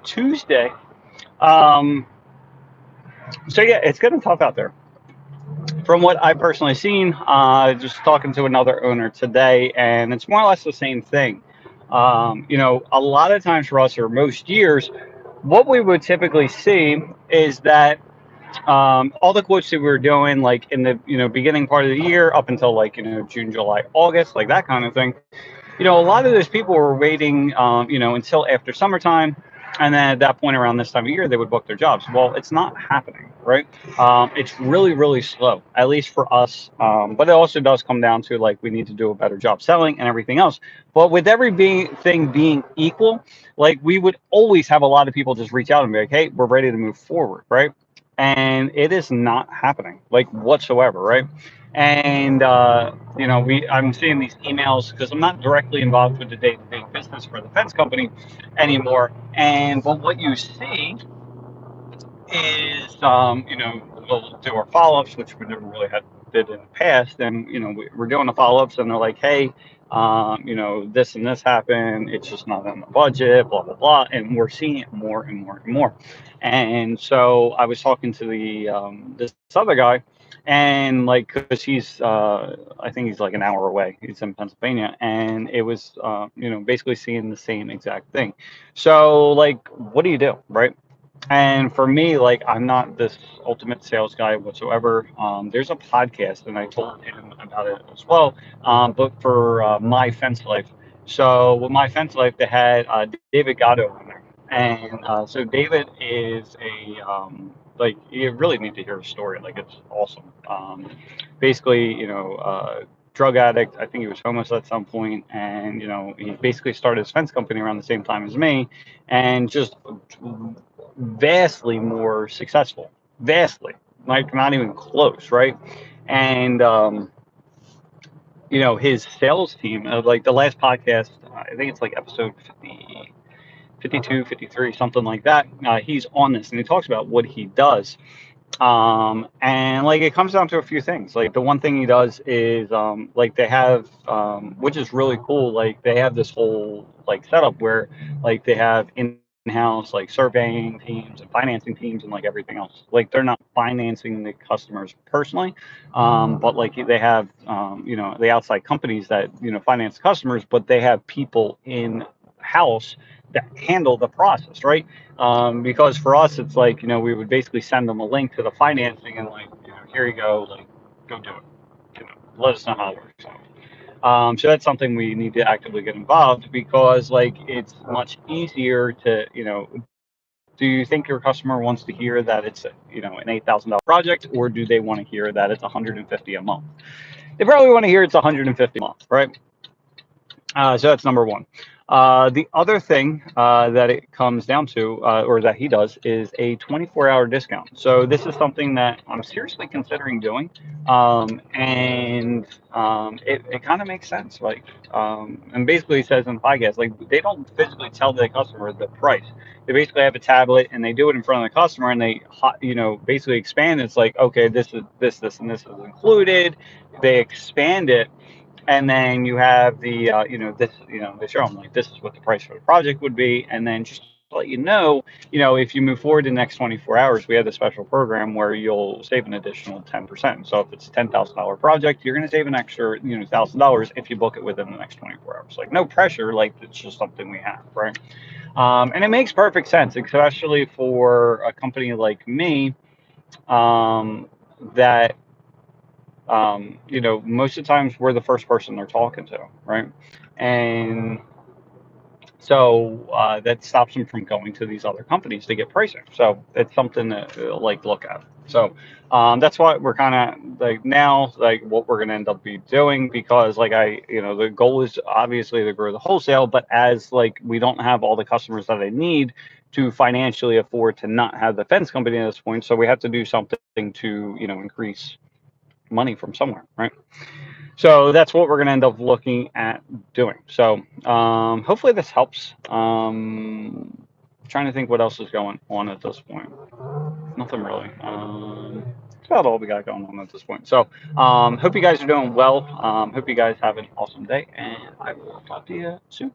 Tuesday. Um, so yeah, it's getting tough out there. From what I've personally seen, just talking to another owner today, and it's more or less the same thing. A lot of times for us, or most years, what we would typically see is that all the quotes that we were doing, like in the beginning part of the year, up until like June, July, August, like that kind of thing. A lot of those people were waiting, until after summertime, and then at that point around this time of year, they would book their jobs. Well, it's not happening, right? It's really, really slow, at least for us. But it also does come down to like we need to do a better job selling and everything else. But with everything being equal, like we would always have a lot of people just reach out and be like, "Hey, we're ready to move forward," right? And it is not happening like whatsoever, right? And I'm seeing these emails because I'm not directly involved with the day-to-day business for the fence company anymore. And but what you see is, we'll do our follow-ups, which we never really had did in the past, and we're doing the follow-ups, and they're like, hey, this and this happened. It's just not in the budget, blah blah blah, and we're seeing it more and more and more. And so I was talking to the this other guy, and like, because I think he's like an hour away. He's in Pennsylvania, and it was, basically seeing the same exact thing. So like, what do you do, right? And for me, like, I'm not this ultimate sales guy whatsoever. There's a podcast, and I told him about it as well. But for My Fence Life. So with My Fence Life, they had David Gatto on there, and so David is like, you really need to hear his story. Like, it's awesome. Basically, drug addict. I think he was homeless at some point, and he basically started his fence company around the same time as me, and just vastly more successful, vastly, like not even close, right? And his sales team, like the last podcast, I think it's like episode 50, 52, 53, something like that. He's on this, and he talks about what he does. And like it comes down to a few things. Like the one thing he does is, like they have, which is really cool. Like they have this whole like setup where like they have in-house like surveying teams and financing teams and like everything else. Like they're not financing the customers personally, but like they have, the outside companies that finance customers, but they have people in house that handle the process, right? Because for us, it's like, we would basically send them a link to the financing and like, here you go, like, go do it. Let us know how it works out. So that's something we need to actively get involved because like it's much easier to, do you think your customer wants to hear that it's an $8,000 project, or do they want to hear that it's 150 a month? They probably want to hear it's 150 a month, right? So that's number one. The other thing that it comes down to, or that he does, is a 24-hour discount. So this is something that I'm seriously considering doing, and it kind of makes sense. Like, and basically it says in the podcast, like they don't physically tell the customer the price. They basically have a tablet and they do it in front of the customer, and they, basically expand. It's like, okay, this is this, and this is included. They expand it, and then you have the they show them like this is what the price for the project would be, and then just to let if you move forward in the next 24 hours, we have the special program where you'll save an additional 10%. So if it's a $10,000 project, you're going to save an extra $1,000 if you book it within the next 24 hours. Like, no pressure, like it's just something we have, right? And it makes perfect sense, especially for a company like me, that most of the times we're the first person they're talking to, right? And so that stops them from going to these other companies to get pricing. So it's something to like look at. So that's what we're kind of like now, like what we're going to end up be doing, because like the goal is obviously to grow the wholesale, but as like we don't have all the customers that I need to financially afford to not have the fence company at this point, so we have to do something to increase money from somewhere, right? So that's what we're going to end up looking at doing. So hopefully this helps. Trying to think what else is going on at this point. Nothing really. That's about all we got going on at this point. So hope you guys are doing well. Hope you guys have an awesome day, and I will talk to you soon.